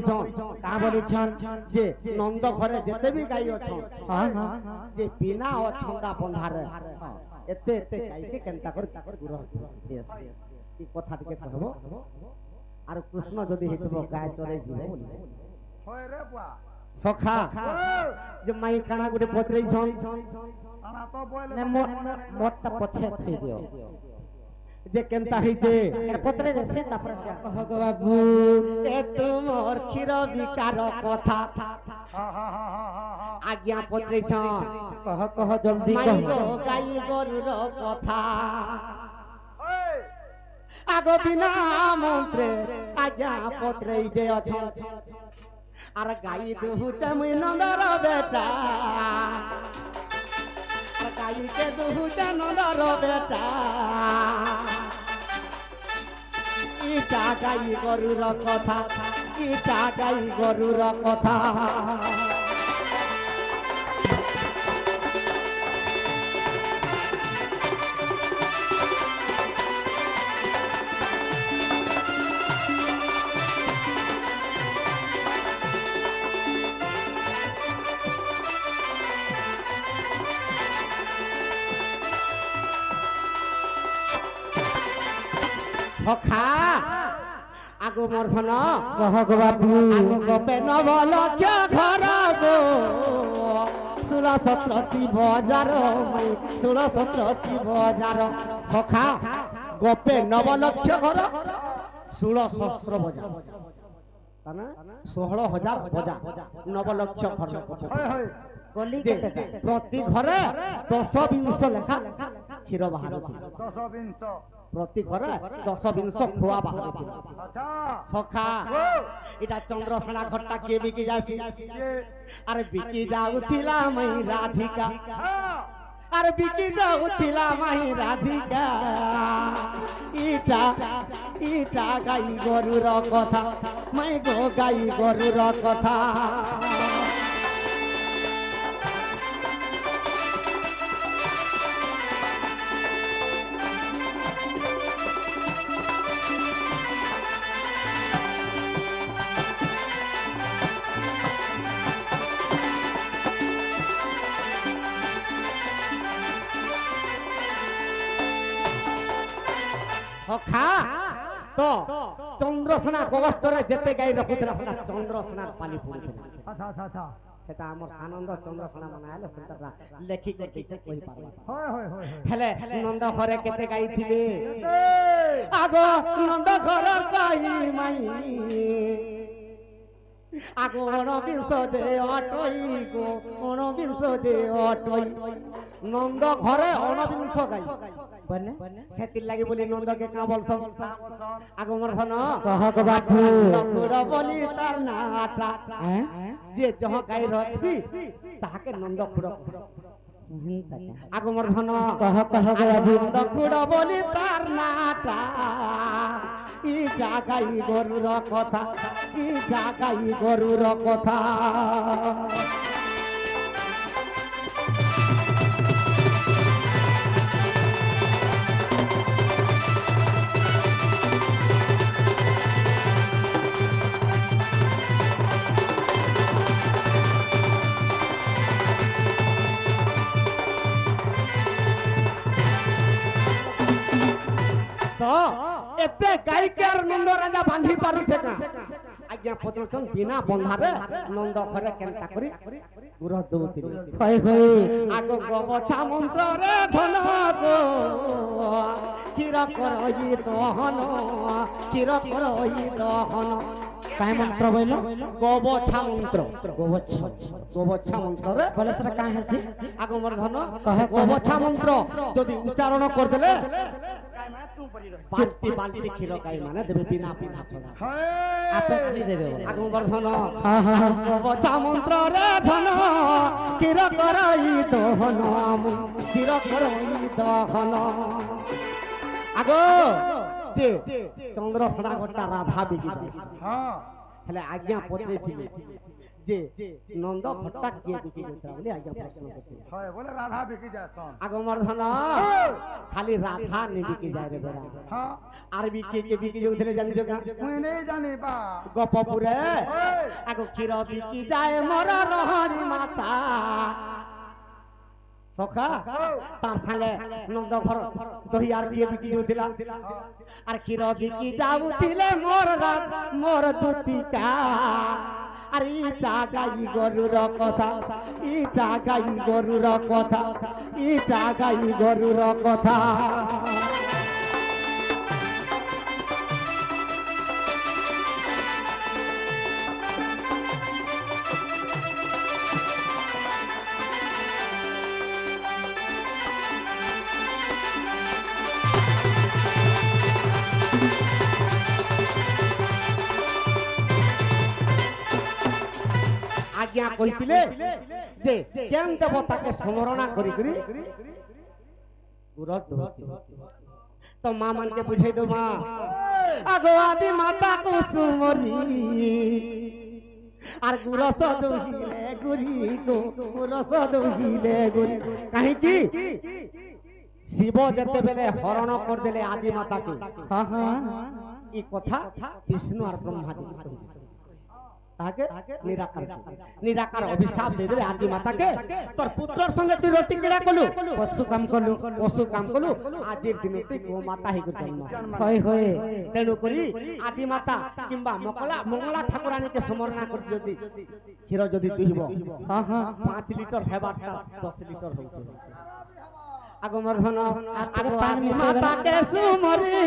କରିছନ୍ का बोलिछन जे नंद घरे जेते भी गाई अछन हां हां जे बिना अछंदा बंधारे एते एते गाई के केनता कर गुरह यस ई कथा टिके कहबो आर कृष्ण जदी हितबो गाय चरे जीवो बोली होय रे बुआ सखा जे माई काना गुटे पत्रै छन आना तो बोले ने मोटा पछे थई दियो जे केनता है जे एटा पत्रे दे से तापर से कह गो बाबू ए तुमर क्षीर विकार कथा हां हां हां हां आज्ञा पत्रै छन कह जल्दी माई कह गो गाई गरुर कथा ओए आगो बिना मंत्रे आज्ञा पत्रै जे अछन आर गाई दुहु चमुई नंदर बेटा आर गाई के दुहु च नंदर बेटा इटा गाई गरुर कथा इटा गाई गरुर कथा सखा आगो मर्धन कह गो बाबू आगो गपे नवलक्ष घर गो 16 बजार मई 16 बजार सखा गपे नवलक्ष घर 16 सहस्र बजार ताना 16,000 बजार नवलक्ष घर होय होय गली जे केते प्रति घरे 10-20 लेखा क्षीर बाहर 10-20 प्रति घरे 10-20 खोआ बाहर अच्छा सखा इटा चंद्रसेना घट्टा के बिकी जासी ये अरे बिकी जाउतिला मई राधिका हां अरे बिकी जाउतिला मई राधिका इटा इटा गाई गरुर कथा मई गो गाई गरुर कथा सखा तो चंद्रसेना गगस्टरे जेते गाई रखुतला सेटा चंद्रसेना पाली पडुतला अच्छा अच्छा अच्छा सेटा हमर आनंद चंद्रसेना मनायले सेटा लेखि के दैछे कहि पारबा होय होय होय हेले नंद घरे केते गाई थिले आगो नंद घर गाई माई आगो 19 जे अटई गो 19 जे अटई नंद घरे 19 गाई बने सेति लागि बोली नंद के का बोलसन आगो मोर धन कह गो बाबू नंद बोली तार नाटा हैं जे जह गाई रखती ताके नंद खुड़ आगो मोर धन कह गो बाबू नंद खुड़ बोली तार नाटा इ गाई गरुर कथा इ गाई गरुर कथा तो एते गाई के नंद राजा बांधी पारु छे का आज्ञा पत्रचन बिना बंधारे नंद घरे केनता करी गुरह दउतिनी होय होय आगो गबछा मंत्र रे धन गो किर करई दहन किर करई दहन काय मंत्र बोलो गबछा मंत्र गोवछ गबछा मंत्र रे बोले सर का हसी आगो मोर धन गबछा मंत्र जदि उच्चारण कर देले बाल्टी बाल्टी क्षीर गाई माने देबे बिना बिना छोड़ा आपे खाली देबे बोले आगो मोर धन हां हां गबछा मंत्र रे धन किर करई दहन किर करई दहन आगो जे चंद्रसेना घट्टा राधा बिकी जाय हां ହେଲେ ଆଜ୍ଞା ପଚାରିଥିଲେ ଯେ ନନ୍ଦ ଘଟା କିଏ ବିକି ଯାଉଥିଲା ବୋଲି ଆଜ୍ଞା ପ୍ରଶ୍ନ କରିଥିଲେ হয় বলে রাধা বিকি যাসন আগমর্ধন খালি রাধা নি বিকি যায় রে বেড়া হ্যাঁ আর বিকি কে বিকি যাଉଥିଲେ জানিছ কা মুই নেই জানি বা গপপুরে আগ ক্ষীর বিকি যায় মোর রহণী মাতা সখা তার সাথে নন্দ ঘর দহি আর কিয়ে বিকি যাଉଥିଲା আর ক্ষীর বিকি যাଉଥିଲେ মোর দুতিকা আর ইটা গাই গরুর কথা ইটা গাই গরুর কথা ইটা গাই গরুর কথা আজ্ঞা কইতিলে যে কেন দেবতাকে স্মরণা করি করি গুরত তো মা মানকে বুঝাই দো মা আগো আদি মাতা কুসুমরি আর গুরস দহিলে গুরি গো গুরস দহিলে গুরি কাহিকি শিব যেতেবেলে হরণ করদেলে আদি মাতাকে হ্যাঁ হ্যাঁ এই কথা বিষ্ণু আর ব্রহ্মাজি কহিলেন তাকে নিরাকার অভিশাপ দিয়ে দিলে আদি মাতাকে তোর পুত্রর সঙ্গে তুই রতি কিড়া কলু পশু কাম কলু আজির দিন তুই গো মাতা হই জন্ম হয় হয় তেণু করি আদি মাতা কিংবা মঙ্গলা ঠাকুরানীকে স্মরণা করি যদি ক্ষীর যদি দুইব হ্যাঁ হ্যাঁ 5 লিটার হেবারটা 10 লিটার হইতে আগমর্ধন আগ আদি মাতাকে সুমরি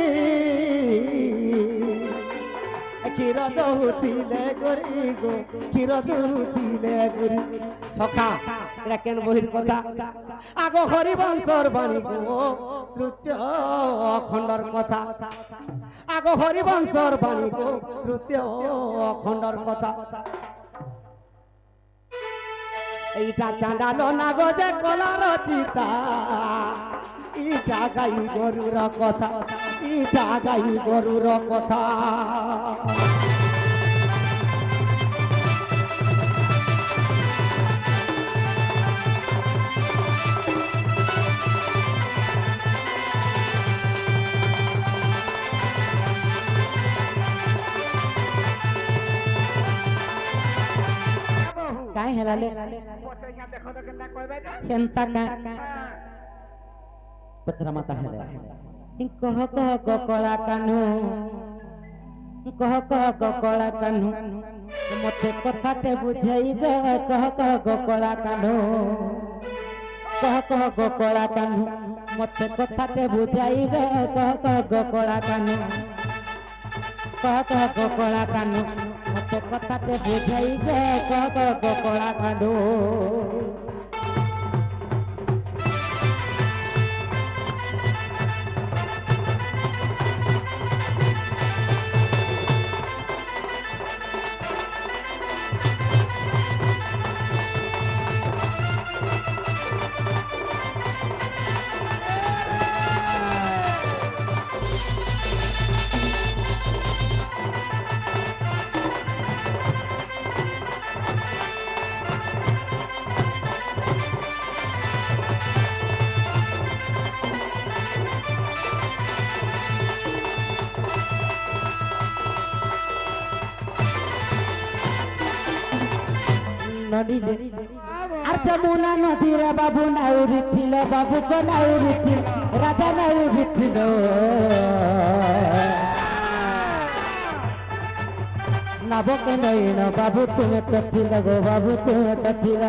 ক্ষীর দৌতিলে গরি গো ক্ষীর দৌতিলে গরি সখা এটা কেন বহির কথা আগ হরিবংশর বাণী গো তৃতীয় খণ্ডর কথা আগ হরিবংশর বাণী গো তৃতীয় খণ্ডর কথা এইটা চাঁদালো না গো যে কলার চিতা ইটা গাই গরুর কথা ইটা গাই গরুর কথা কাই হেলালে হেন্তা কা পত্রা মাতা হেলা কহ কহ কলা কানু কহ কহ কলা কানু মতে কথাতে বুঝাই গে কহ কহ কলা কানু কহ কহ কলা কানু মতে কথাতে বুঝাই গে কহ কহ কলা কানু কহ কহ কলা কানু মতে কথাতে বুঝাই গে কহ কহ কলা কানু নদীতে আর যমুনা নদীর বাবু নাউরি ছিল বাবু গো নাউরি ছিল রাজা নাউরি ছিল নবকে নয়ন বাবু তুমি তো ছিল গো বাবু তুমি তো ছিল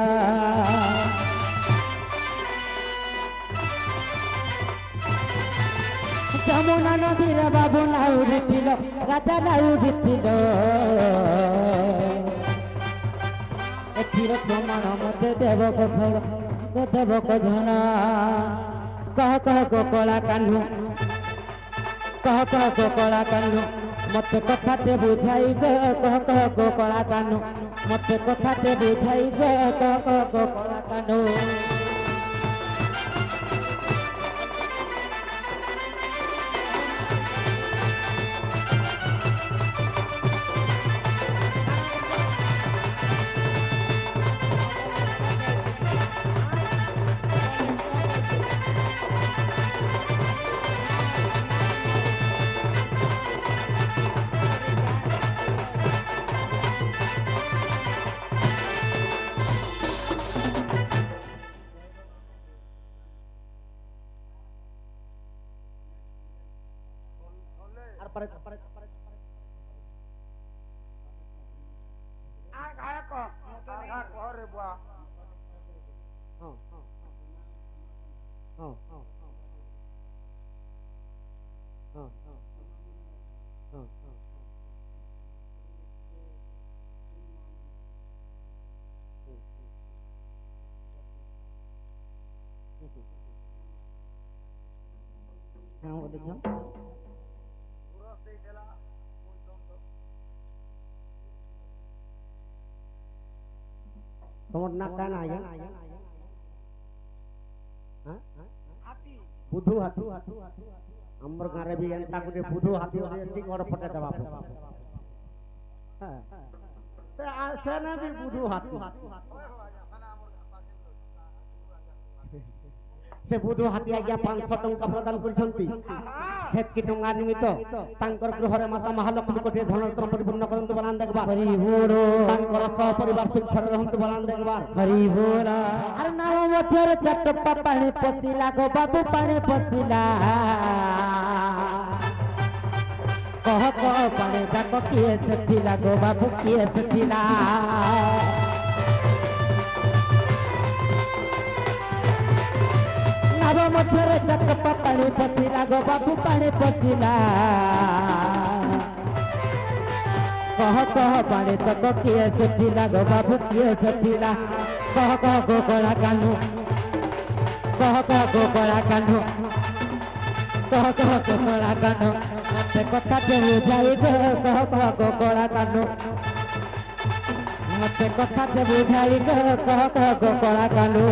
যমুনা নদীর বাবু নাউরি ছিল রাজা নাউরি ছিল ক্ষীর প্রমাণ মতে দেব কথনা কহ কহ গোকলা কানু কহ কহ গোকলা কানু মতে কথাতে বুঝাই গে কহ কহ গোকলা কানু মতে কথাতে বুঝাই গে কহ কহ গোকলা কানু হ্যাঁ বলেছ তোমার না কেন আয়া বুধু হাতি আমার গাঁরে বি এন্তা গুটে বুধু হাতি ঠিক ওর ফটে দেবা হ্যাঁ সে না বি বুধু হাতি से बुधु हाथी आज्ञा 500 टंका प्रदान करिसंती सेतकी टंका निमित्त तांकर गृहरे माता महालक्ष्मी कोठी धनरत्न परिपूर्ण करंतु बलान देखबार हरि बोल तांकर सह परिवार सुखर रहंतु बलान देखबार हरि बोल अरे नाम मठर चटपा पानी पसिला गो बाबू पानी पसिला कह पानी जाक किए सेथिला गो बाबू किए सेथिला नाम मठर चटपा पानी पसिला गो बाबू पानी पसिला कह पानी तक किए सेथिला गो बाबू किए सेथिला कह गोकला कान्हू कह गोकला कान्हू कह गोकला कान्हू मते कथा ते बुझाई गो कह गोकला कान्हू मते कथा ते बुझाई गो कह गोकला कान्हू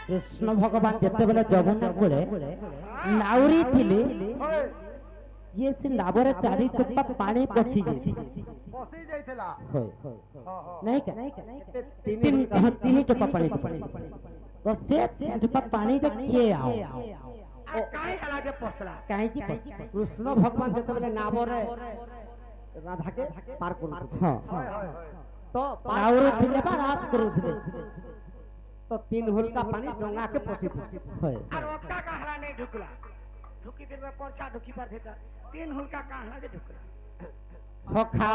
कृष्ण भगवान जिते बेले जमुना कूले नाउरी थिले ये से नावरे चारि टोपा पानी पसी जाइथिला नहीं का तीन टोपा पानी पसी तो से तीन टोपा पानी रे किए आओ काहे हलाके पसला काहे जी पस कृष्ण भगवान जिते बेले नावरे राधा के पार करू हां तो नाउरी थिले बा रास करू थिले तो 3 हुलका पानी डोंगा के पसी थी होय और ओक्का कहला नहीं ढुकला ढुकी देर में परछा ढुकी पर देता 3 हुलका कहला के ढुकला सखा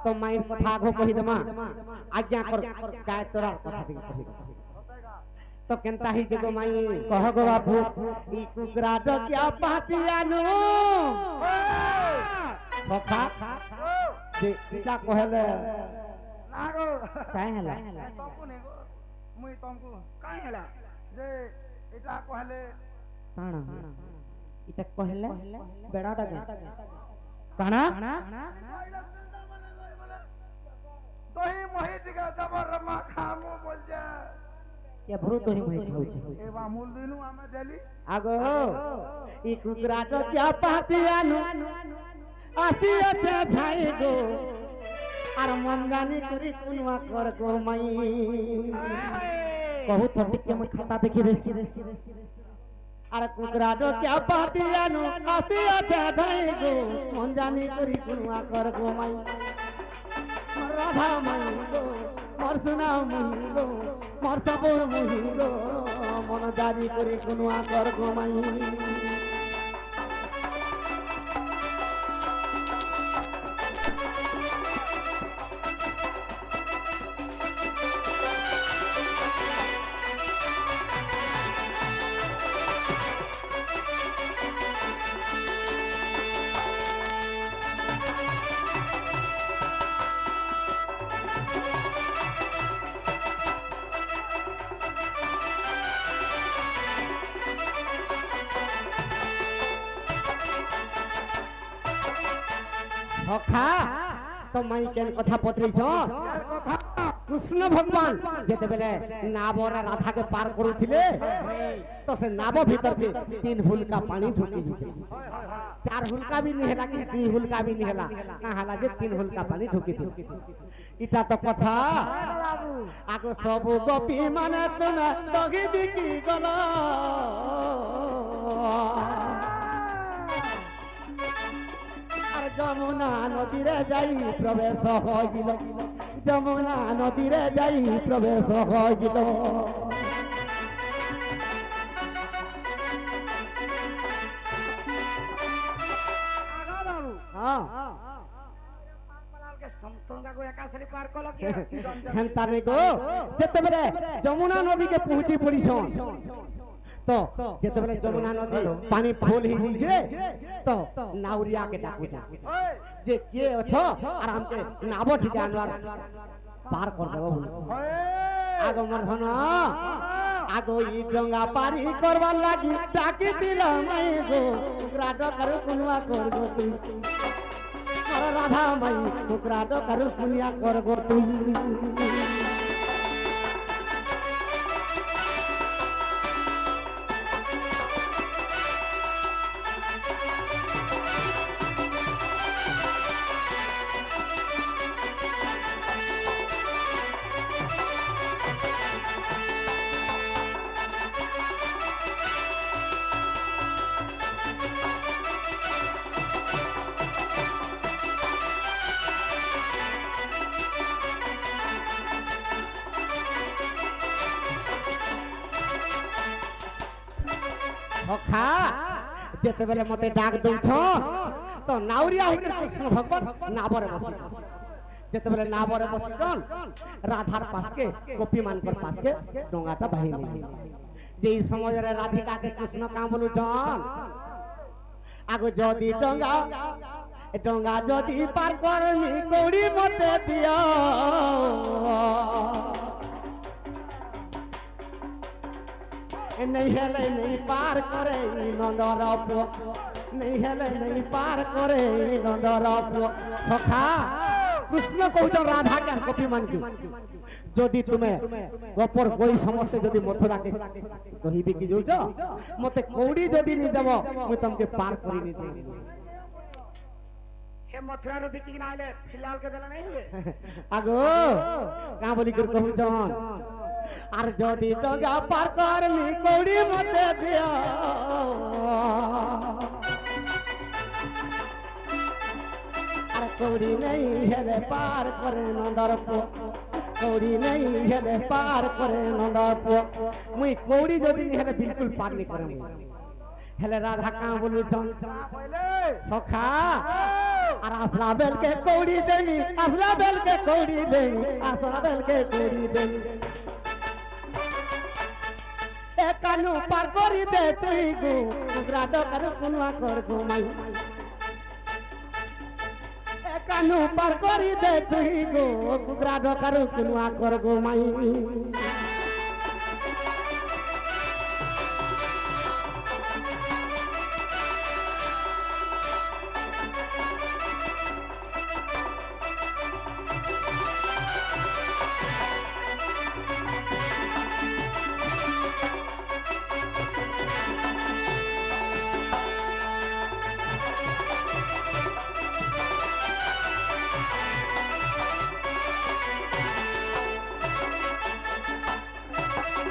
तो माइन कथा आगो कहि दमा आज्ञा कर गाय चोरा कथा दी कहि तो केनता ही जगो माई कह गो बाबू ई कुकरा तो क्या पातियानु सखा जे इटा कहले नागो काहे हला तमको नेगो मुई तमको काहे हला जे इटा कहले काना इटा कहले बेड़ा डगा काना तोही मोहि दिगा जबर रमा खामो बोल जा या भरू तो ही मोहि खाउ छ ए बा मूल दिनु आमे देली आगो ई कुकरा तो क्या पातियानु आसी अच्छा धाई गो आर मन जानी करी कुनवा कर गो माई कहू तो टिके में खाता देखि देसी आर कुकरा तो क्या पातियानु आसी अच्छा धाई गो मन जानी करी कुनवा कर गो माई राधा माई गो मोर सुना मुही गो मोर सबोर मुही गो मन जानी करी कुनवा कर गो माई सखा तो माई केन कथा पतरी छ कृष्ण भगवान जेते बेले नावरा राधा के पार करूथिले तो से नाव भीतर के 3 हुलका पानी ढुकी जिते 4 हुलका भी नहीं हला कि 2 हुलका भी नहीं हला ना हला जे 3 हुलका पानी ढुकी थी इटा तो कथा आगो सब गोपी माने तुना तगी बिकी गलो যমুনা নদীরে যাই প্রবেশ হইল যমুনা নদীরে যাই প্রবেশ হইল কে সমতঙ্গা গো একাশরে পার কল কে হেন্তা নেই গো যেতেবেলে যমুনা নদীকে পৌঁছি পড়িছন তো যেতেবেলে যমুনা নদী পানি ফুল হইছে তো নাউরিয়াকে ডাকুছ যে কে অছো আর আমকে নাবো ঠিকা আনবার পার কর দেব বলে আগো মোর ধন আগো ই ডঙ্গা পারি করবার লাগি ডাকি দিলাম আই গো টুকরা ডকার কুনবা করগো তুই আর রাধা মাই টুকরা ডকার কুনিয়া করগো তুই সখা যেতেবেলে মতে ডাক দউছ তো নাউরিয়া হইকে কৃষ্ণ ভগবান নাবরে বসি যেতেবেলে নাবরে বসিছন রাধার পাশকে গোপী মানকর পাশকে ডঙ্গাটা বাহি নেই যে এই সময়ের রাধিকাকে কৃষ্ণ কা বলুছন আগো যদি ডঙ্গা ডঙ্গা যদি পার করমি কৌড়ি মতে দিও नहीं हेले नहीं पार करे नंदर पो नहीं हेले नहीं पार करे नंदर पो सखा कृष्ण कहउछन राधा के कपि मान के যদি তুমি গোপর গই সমস্ত যদি মথুরা কে দহি বিকি যাউছ মতে কৌড়ি যদি নি দেব মই তমকে পার করি নি দেই হে মথুরা रो बिकी ना आले फिलहाल के देला नहीं हुए আগো কা বলি कर कहउछन আর যদি ডগা পার করমি কৌড়ি মতে দিও আর কৌড়ি নেই হেলে পার করে নন্দর পো কৌড়ি নেই হেলে পার করে নন্দর পো মুই কৌড়ি যদি নি হেলে বিলকুল পার নি করে মুই হেলে রাধা কা বলুছন সখা আর আসলা বেল के কৌড়ি দেমি আসলা বেল के কৌড়ি দেমি আসলা বেল के কৌড়ি দেমি এ কানু পার করি দে তুই গো টুকরা ডকার কুনবা কর গো মাই এ কানু পার করি দে তুই গো টুকরা ডকার কুনবা কর গো মাই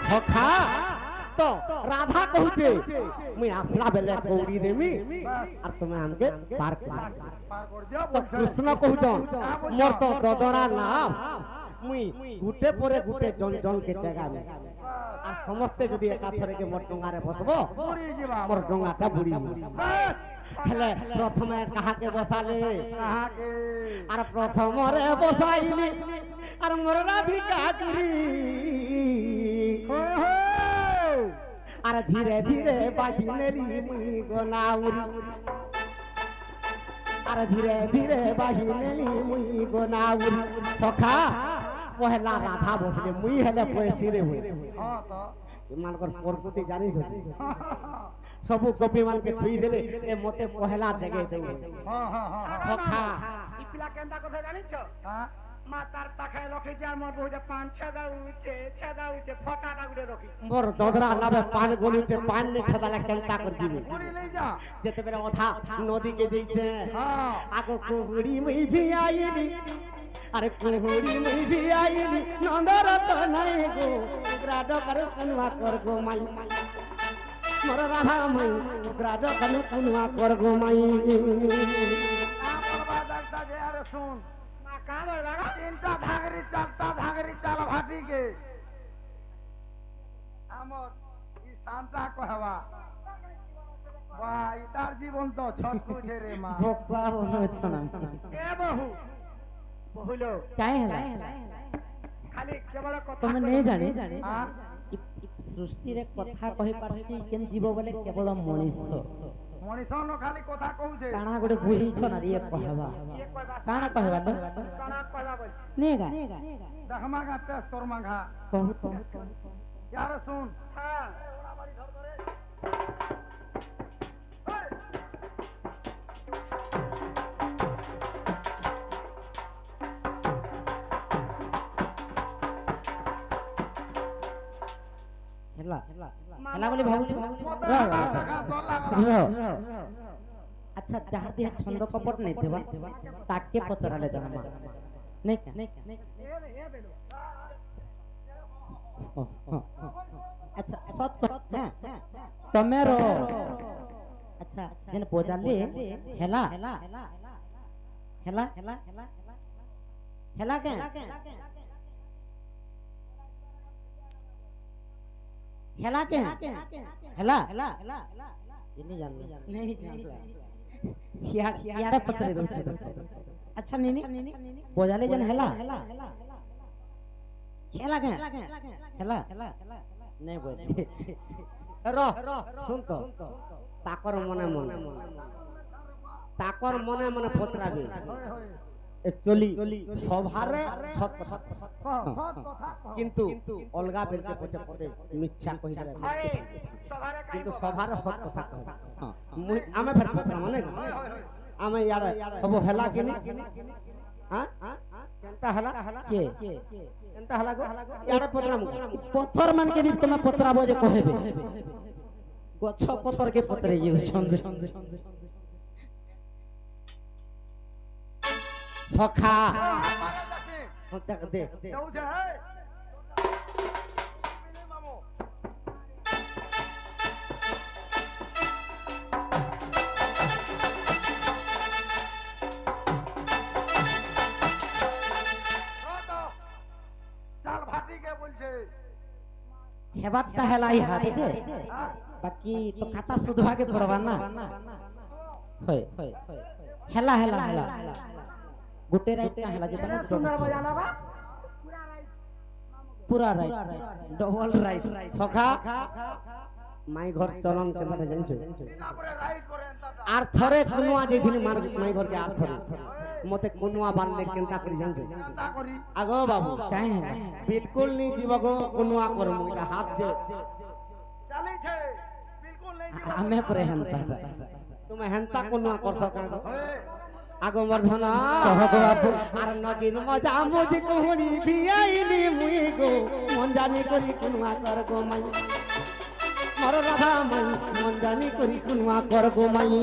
সখা তো রাধা কহুছে মুই আসলা বেলে কৌড়ি দেমি আর তুমি আমকে পার কর দিও তো কৃষ্ণ কহুছন মোর তো দদরা নাম মুই গুটে পরে গুটে জন জন কে টেগামি আর সমস্তে যদি একাথরে কে মোর ডঙ্গারে বসবো মোর ডঙ্গাটা বুড়ি হেলে প্রথমে কাহাকে বসালে কাহাকে আর প্রথমরে বসাইলি আর মোর রাধিকা গুরি আর ধীরে ধীরে বাজি নেলি মুই গোনাউরি আর ধীরে ধীরে বাজি নেলি মুই গোনাউরি সখা পহলা রাধা বসলে মুই হেলে পয়সিরে হই এমানকর পরপতি জানিছ সবু গোপী মানকে থুই দেলে এ মতে পহলা ডেগে দেব সখা ইপিলা কেন্দা কথা জানিছ মাতার পাখায় রখে যার মোর বহুতে পান ছাদা উঠে ফটাটা উড়ে রখি মোর দদরা নাবে পান গলুছে পান নে ছাদালে কেনতা কর দিবি পুরি লই যা যেতে বেলা অধা নদী কে যাইছে আগো কুহুড়ি মুই ভি আইলি আরে কুহুড়ি মুই ভি আইলি নন্দর তো নাই গো টুকরা ডকার কুনবা কর গো মাই মোর রাধা মাই টুকরা ডকার কুনবা কর গো মাই করবা ডাক্তার যে আরে শুন মা কা বলবা তিনটা ধাগরি চারটা ধাগরি চাল ভাতি কে আমর ই শান্তা কহবা ভাই তার জীবন তো ছটকুছে রে মা ভোগবা হচ্ছে না এ বহু বহুলো କାହିଁ ହେଲା ଖାଲି କେବଳ କଥା ତମେ ନେଇ ଜାଣି ହଁ ସୃଷ୍ଟିରେ କଥା କହିପାରସି କେନ୍ ଜୀବ ବୋଲେ କେବଳ ମଣିଷ ମଣିଷ ନ ଖାଲି କଥା କହୁଛେ କାଣା ଗୋଟେ ବୁଝିଛ ନା ଇଏ କହିବା ଇଏ କହିବା କାଣା କହିବା ନ କଣା କହିବା ବୋଲଛି ନେଗା ଦେଖମା গা টেস্ট করমা ঘা କହୁ यार सुन हां ହେଲା ହେଲା ବୋଲି ଭାବୁଛୁ ଆଚ୍ଛା ଯାହାର ଦେହ ଛନ୍ଦ କପଟ ନେଇ ଥିବା ତାକେ ପଚରାଲେ ଜାଣମା ନେଇ ଆଚ୍ଛା ସତ হ্যাঁ ତମେ ର ଆଚ୍ଛା ଯେନ ପଚାରଲି ହେଲା ହେଲା ହେଲା କେ ହେଲା କେ ହେଲା इन्हीं जान नहीं जानला यार पचरे दो अच्छा नीनी बोजाले जन हैला हैला के हैला नहीं बोल रो सुन तो ताकर मने मने पतराबे एक्चुअली सभारे सत कथा किंतु अलगा बेलके पछे पदे मिथ्या कहि देले सभारे किंतु सभारे सत कथा कह आमे फेर पतरा माने आमे यार हबो हला किनी हां केनता हला के केनता हला गो यार पतरा मु पत्थर मान के भी तुम पतराबो जे कहबे गछ पत्थर के पतरे जे संगे सखा देख दे जाऊ जा है चाल भाटी के बोलछे हेबाटा हेलाई हाथे जे बाकी तो खाता सुधवा के पड़वा ना होय हेला गुटे राइट का हेला जे तने पूरा राइट डबल राइट सखा माई घर चलन केनता जानछो बिना परे राइट परे एंता आर थरे कुनुआ जेथिनी माई घर के आर थरे मते कुनुआ बानले केनता करी जानछो एंता करी आगो बाबू काहे हेला बिल्कुल नहीं जीवगो कुनुआ करमु इटा हाथ जे चली छे बिल्कुल नहीं जीव हमें परे हंता तुमे हेंता कुनुआ कर सका आगो मर्धना आर नदीर मजा मुझी कोहनी बियाइली मुई गो मन जानी करी कुनुआ कर गो माई मोर राधा माई मन जानी करी कुनुआ कर गो माई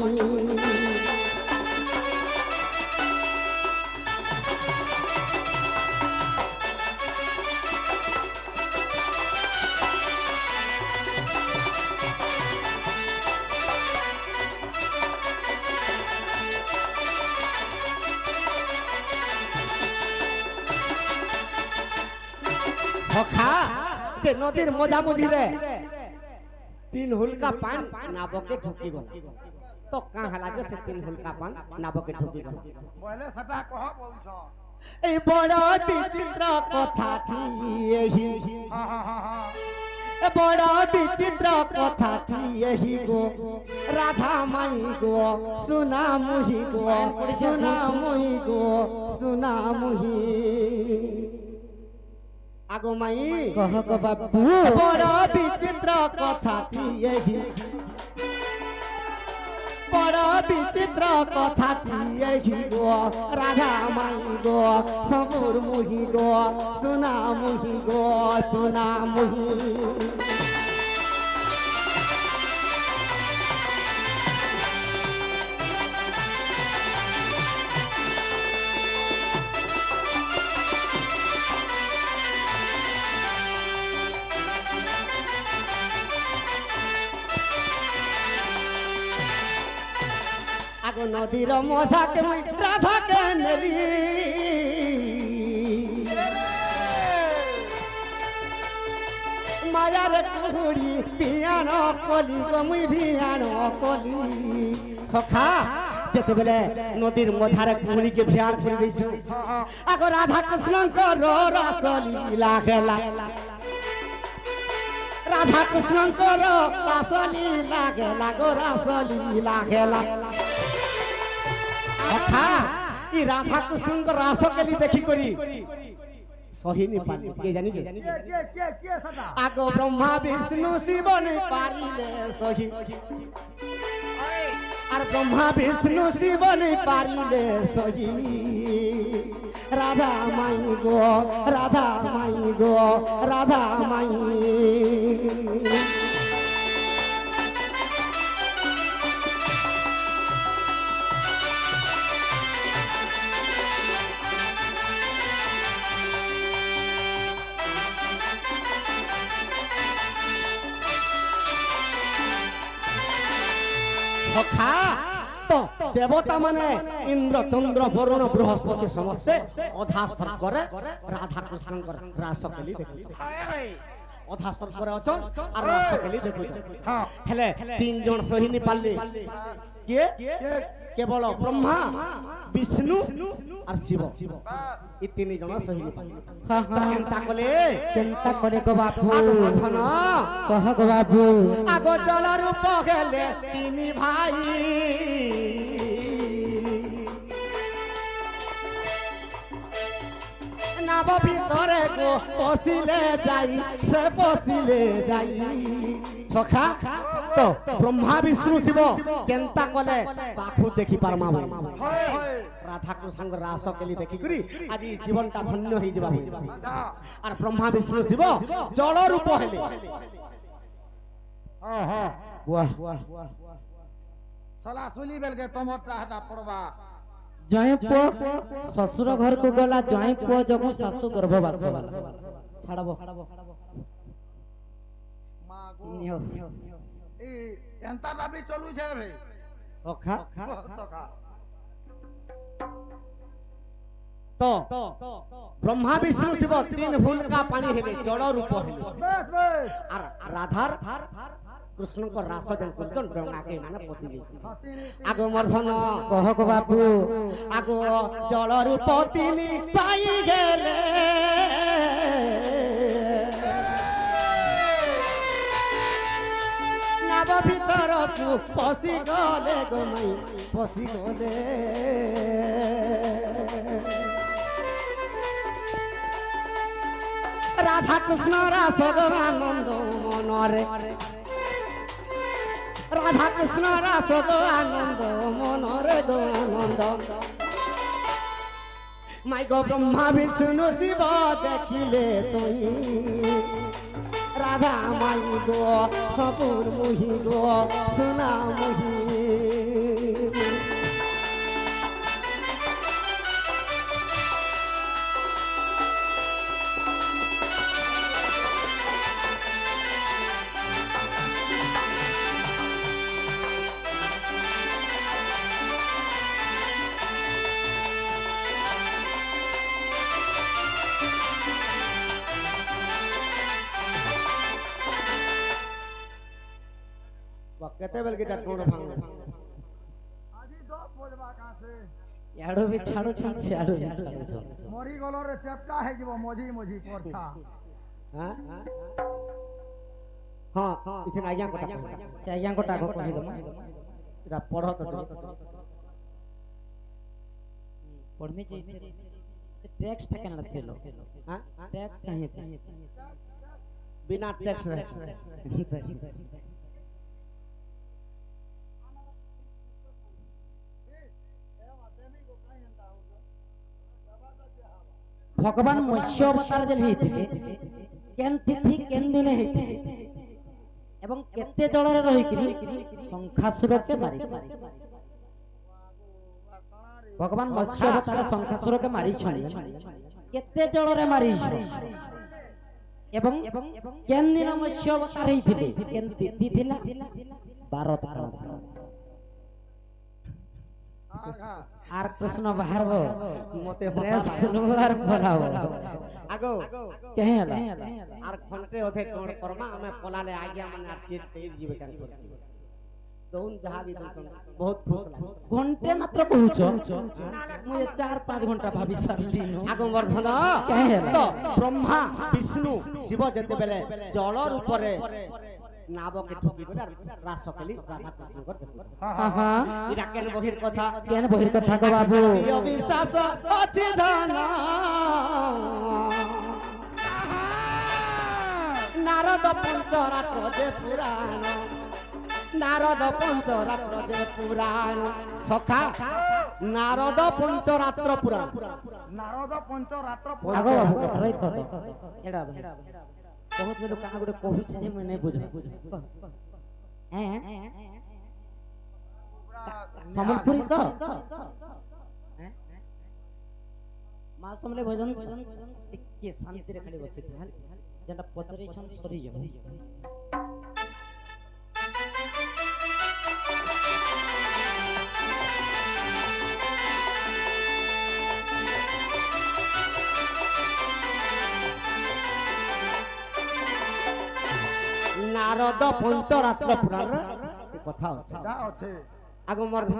सखा जे नदीर मजामुझी रे तीन हुलका पान नाबके ढुकी गला तो का हला जे से तीन हुलका पान नाबके ढुकी गला पहले सटा कह बोलछ ए बड़ा विचित्र कथाटी एही हां हां हां हां ए बड़ा विचित्र कथाटी एही गो राधा माई गो सुना मुही गो सुना मुही गो सुना मुही आगो माई कह को बाबू बड़ा विचित्र कथाटी एही बड़ा विचित्र कथाटी एही गो राधा माई गो सबुर मुही गो सुना मुही गो सुना मुही आगो नदीर मजा के मुई राधा के नेली मायार कुहुड़ी पियानो कली गो मुई भियानो कली सखा যেতেবেলে নদীর মধারে কুড়িকে ভিয়ার করে দিয়েছো আগ রাধা কৃষ্ণঙ্কর রাসলীলা খেলা রাধা কৃষ্ণঙ্কর রাসলীলা খেলা গো রাসলীলা খেলা অখা ই রাধা কৃষ্ণঙ্কর রাসকেলি দেখি করি সহিনি পারি কে জানিছো আগ ব্রহ্মা বিষ্ণু শিব নে পারিলে সহি আর ব্রহ্মা বিষ্ণু শিব নে পারিলে সহি রাধা মাই গো রাধা মাই গো রাধা মাই সখা তো দেবতা মানে ইন্দ্র চন্দ্র বরুণ বৃহস্পতি সমস্তে অধাসর করে রাধা কৃষ্ণঙ্কর রাসকেলি দেখি অধাসর করে অচল আর রাসকেলি দেখুছ হেলে তিনজন সহিনি পারলি কে কেবল ব্রহ্মা বিষ্ণু আর শিব এই তিন জন সহিনি পারলি কেনতা করে গো বাপু মধন কহ গো বাপু আগ জল রূপ গেলে তিনি ভাই নাব ভিতরে গো পশিলে যাই সে পশিলে যাই সখা তো ব্রহ্মা বিষ্ণু শিব কেনতা কলে পাখু দেখি পারমা ভাই রাধা কৃষ্ণঙ্কর রাসকেলি দেখি করি আজি জীবনটা ধন্য হয়ে যাবা ভাই আর ব্রহ্মা বিষ্ণু শিব জল রূপ হেলে वाह सला सुली बेल के तमटा हटा पड़वा जय पुओ ससुर घर को गला जय पुओ जगो सासु गर्भवास छाड़बो मागो नियो ई एंता लाबी चलू छे भाई सखा सखा तो ब्रह्मा विष्णु शिव तीन भूल का पानी हेले जल रूप हेले बस बस আর রাধার কৃষ্ণঙ্কর রাস যেন করছেন ব্রহ্মাকে মানে পশিলে আগ মর্ধন कह गो बापू আগ জল রূপ তিনি পাই গেলে নাব ভিতরকু পশি গলে গো মাই পশি গলে রাধা কৃষ্ণ রাস গো আনন্দ মনরে রাধা কৃষ্ণ রাস গো আনন্দ মনরে গো আনন্দ মাই গো ব্রহ্মা বিষ্ণু শিব দেখিলে তুই রাধা মাই গো সপুর মুহি গো সোনা মুহি কেতে বেল গিটা টোড় ভাঙ आजी दो बोलबा का से याडो भी छाड़ो छाड़ छाड़ो भी छाड़ो मरी गलो रे सेप्टा है जीव मोजी मोजी परथा হ্যাঁ হ্যাঁ ইছেন আজ্ঞা কটা से आज्ञा को टाको कहि दम এটা পড় তো पढ़मे जे टैक्स टा केन लथेलो হ্যাঁ टैक्स कहीं थे बिना टैक्स रहे भगवान मत्स्य अवतार जन हेते केन तिथि केन दिन हेते एवं केते जलरे रहि कि शंखासुर के मारि भगवान मत्स्य अवतार शंखासुर के मारि छन केते जलरे मारि छ एवं केन दिन मत्स्य अवतार हेथिले केन तिथि थिला 12 तारा आर कृष्ण बाहरबो मते प्रेस खुलवार बोलाओ আগো कहे हला আর ঘন্টে অধে কোন কর্মা আমি পলালে আজ্ঞা মানে আর চিট দেই দিবে কান দৌন যাহা বি দৌন বহুত খুশ লাগে ঘন্টে মাত্র কହୁଛ ମୁଁ 4-5 ঘন্টা ভাবি সারিলিনো আগমবর্ধন କାହିଁ ହେଲା? তো ব্রহ্মা বিষ্ণু শিব যেতেবেলে জল রূপরে নাবকে ঠকি করে রাস কেলি রাধা কৃষ্ণ করে দেখু আহা এটা কেন বহির কথা কেন বহির কথা গো বাবু দিও বিশ্বাস আছে ধন নারদ পঞ্চরাত্র যে পুরাণ নারদ পঞ্চরাত্র যে পুরাণ সখা নারদ পঞ্চরাত্র পুরাণ নারদ পঞ্চরাত্র আগো বাবু রই তো এডা ভাই বহুত লোক কানা গুড়ে কହୁଛି যে মই নাই বুঝ হ্যাঁ সম্বলপুরি তো মা সমলে ভজন ଟିକେ ଶାନ୍ତିରେ ଖାଲି ବସିଥା যেটা পতরেছন সরি যাব নারদ পঞ্চরাত্র পুরাণ কথা আছে যা আছে আগমবর্ধন